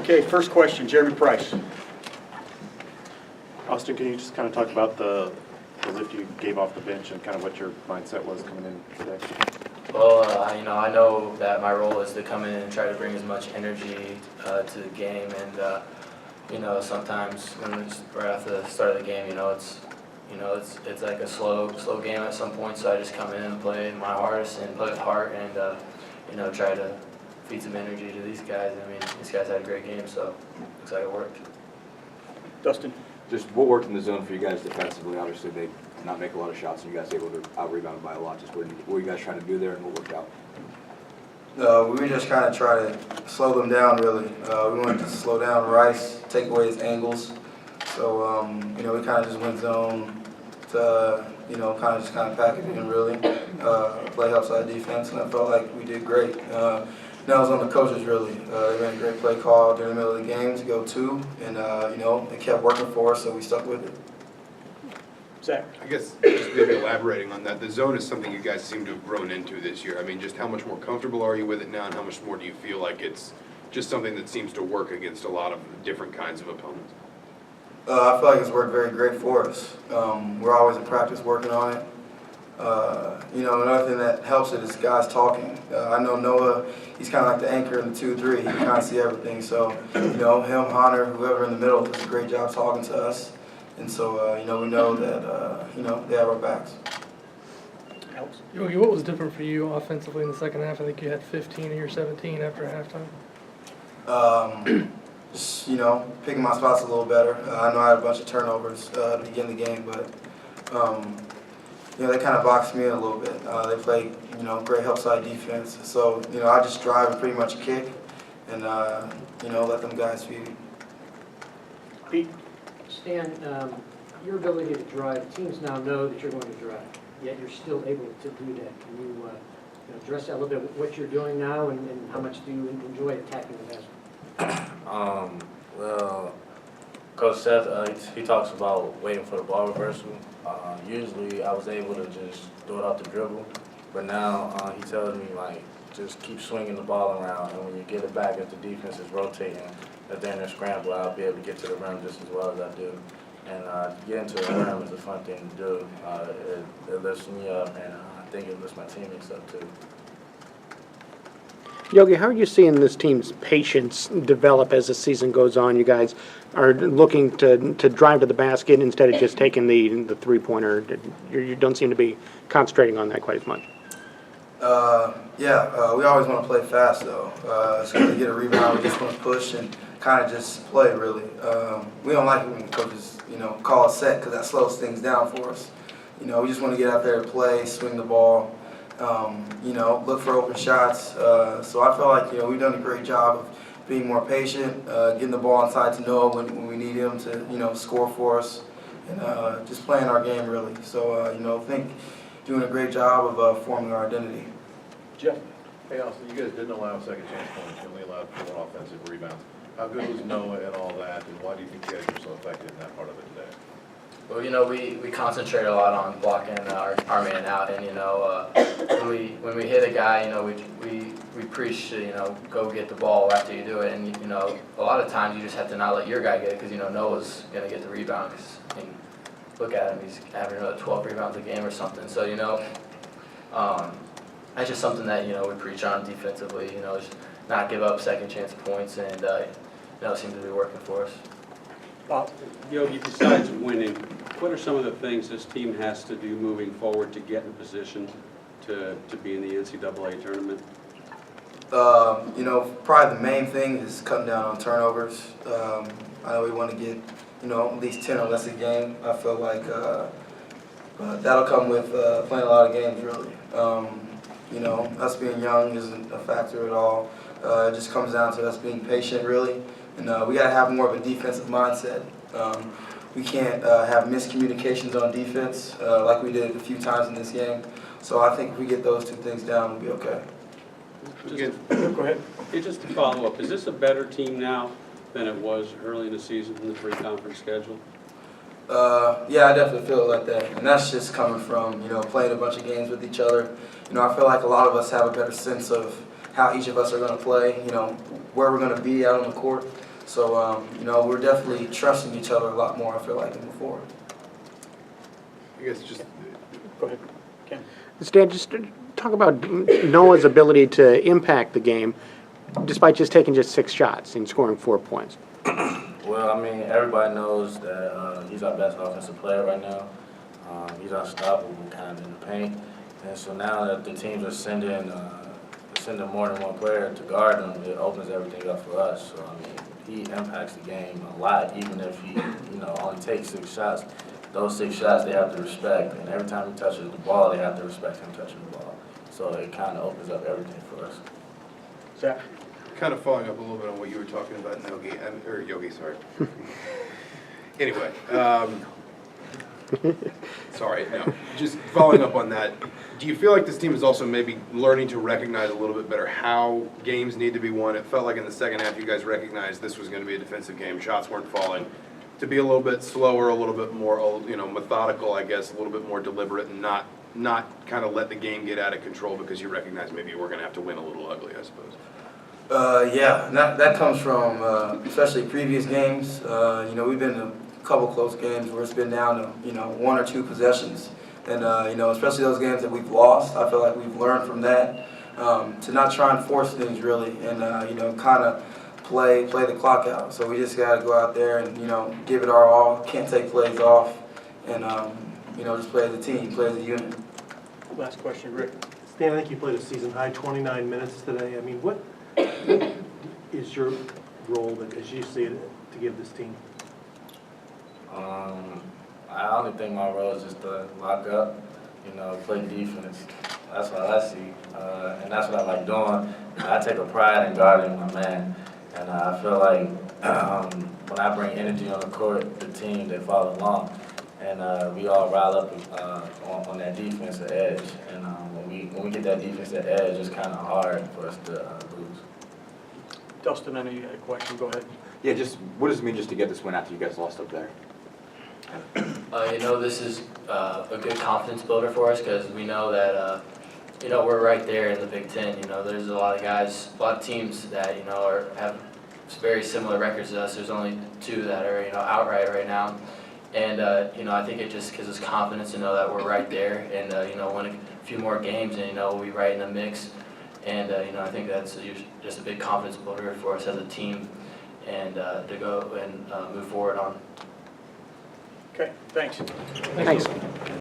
Okay, first question, Jeremy Price. Austin, can you just kind of talk about the lift you gave off the bench and kind of what your mindset was coming in today? Well, I know that my role is to come in and try to bring as much energy to the game, and sometimes when it's right after the start of the game, it's like a slow game at some point. So I just come in and play my hardest and play with heart, and try to feed some energy to these guys. I mean, these guys had a great game, so looks like it worked. Dustin. Just what worked in the zone for you guys defensively? Obviously, they did not make a lot of shots, and you guys able to out-rebound by a lot. Just what were you guys trying to do there, and what worked out? We just kind of try to slow them down, really. We wanted to slow down Rice, take away his angles. So, we kind of just went zone to, kind of pack it in, really. Play help-side defense, and I felt like we did great. That was on the coaches, really. They made a great play call during the middle of the game to go 2, and, it kept working for us, so we stuck with it. Zach. I guess just maybe elaborating on that, the zone is something you guys seem to have grown into this year. I mean, just how much more comfortable are you with it now, and how much more do you feel like it's just something that seems to work against a lot of different kinds of opponents? I feel like it's worked very great for us. We're always in practice working on it. Another thing that helps it is guys talking. I know Noah, he's kind of like the anchor in the 2-3. He can kind of see everything. So, him, Hunter, whoever in the middle does a great job talking to us. And so, we know that, they have our backs. Alex. Yogi, what was different for you offensively in the second half? I think you had 15 of your 17 after halftime. Just, picking my spots a little better. I know I had a bunch of turnovers to begin the game, but, they kind of boxed me in a little bit. They played, great help side defense. So, I just drive and pretty much kick and, let them guys feed. Pete. Stan, your ability to drive, teams now know that you're going to drive, yet you're still able to do that. Can you address that a little bit, what you're doing now and how much do you enjoy attacking the basket? Well, Coach Seth, he talks about waiting for the ball reversal. Usually I was able to just do it off the dribble, but now he tells me, just keep swinging the ball around, and when you get it back, if the defense is rotating, if they're in a scramble, I'll be able to get to the rim just as well as I do. And getting to the rim is a fun thing to do. It lifts me up, and I think it lifts my teammates up too. Yogi, how are you seeing this team's patience develop as the season goes on? You guys are looking to drive to the basket instead of just taking the three-pointer. You don't seem to be concentrating on that quite as much. We always want to play fast, though. As soon as we get a rebound, we just want to push and kind of just play, really. We don't like it when coaches, call a set because that slows things down for us. We just want to get out there and play, swing the ball, look for open shots. So I feel like, we've done a great job of being more patient, getting the ball inside to Noah when we need him to, score for us, and just playing our game, really. So, I think doing a great job of forming our identity. Jeff. Hey, Austin, you guys didn't allow second chance points. You only allowed 4 offensive rebounds. How good was Noah at all that, and why do you think you guys were so effective in that part of it today? Well, we concentrate a lot on blocking our man out, and when we hit a guy, we preach to go get the ball after you do it, and a lot of times you just have to not let your guy get it because Noah's gonna get the rebound. Cause, look at him, he's having another 12 rebounds a game or something. So that's just something that we preach on defensively. Just not give up second chance points, and it seems to be working for us. Bob. Yogi, besides winning, what are some of the things this team has to do moving forward to get in position to be in the NCAA tournament? Probably the main thing is cutting down on turnovers. I know we want to get, at least 10 or less a game. I feel like that'll come with playing a lot of games, really. Us being young isn't a factor at all. It just comes down to us being patient, really. And we got to have more of a defensive mindset. We can't have miscommunications on defense like we did a few times in this game. So I think if we get those 2 things down, we'll be okay. Go ahead. Hey, just to follow up, is this a better team now than it was early in the season in the pre-conference schedule? Yeah, I definitely feel it like that. And that's just coming from, playing a bunch of games with each other. I feel like a lot of us have a better sense of how each of us are going to play, where we're going to be out on the court. So, you know, we're definitely trusting each other a lot more, I feel like, than before. I guess just, Go ahead. Ken? Stan, just talk about Noah's ability to impact the game despite just taking just 6 shots and scoring 4 points. Well, I mean, everybody knows that he's our best offensive player right now. He's unstoppable kind of in the paint. And so now that the teams are sending more than one player to guard him, it opens everything up for us. So, I mean, he impacts the game a lot, even if he, only takes 6 shots. Those 6 shots they have to respect, and every time he touches the ball, they have to respect him touching the ball. So it kind of opens up everything for us. Zach? kind of following up a little bit on what you were talking about, Yogi, sorry. Anyway, sorry, no, just following up on that, do you feel like this team is also maybe learning to recognize a little bit better how games need to be won? It felt like in the second half you guys recognized this was going to be a defensive game, shots weren't falling. To be a little bit slower, a little bit more, methodical, I guess, a little bit more deliberate, and not kind of let the game get out of control because you recognize maybe we're going to have to win a little ugly, I suppose. Yeah, that comes from especially previous games. We've been in a couple close games where it's been down to 1 or 2 possessions, and especially those games that we've lost. I feel like we've learned from that to not try and force things really, and kind of play the clock out. So we just got to go out there and give it our all. Can't take plays off, and just play as a team, play as a unit. Last question, Rick. Stan, I think you played a season high 29 minutes today. I mean, what is your role, as you see it, to give this team? I only think my role is just to lock up, play defense. That's what I see, and that's what I like doing. I take a pride in guarding my man, and I feel like when I bring energy on the court, the team, they follow along. And we all rile up on that defensive edge. And when we get that defensive edge, it's kind of hard for us to lose. Dustin, I know you had a question. Go ahead. Yeah, just what does it mean just to get this win after you guys lost up there? This is a good confidence builder for us because we know that we're right there in the Big Ten. There's a lot of guys, a lot of teams that have very similar records to us. There's only 2 that are outright right now. And, I think it just gives us confidence to know that we're right there and, win a few more games and, we'll be right in the mix. And, I think that's just a big confidence builder for us as a team and to go and move forward on. Okay, thanks. Thanks.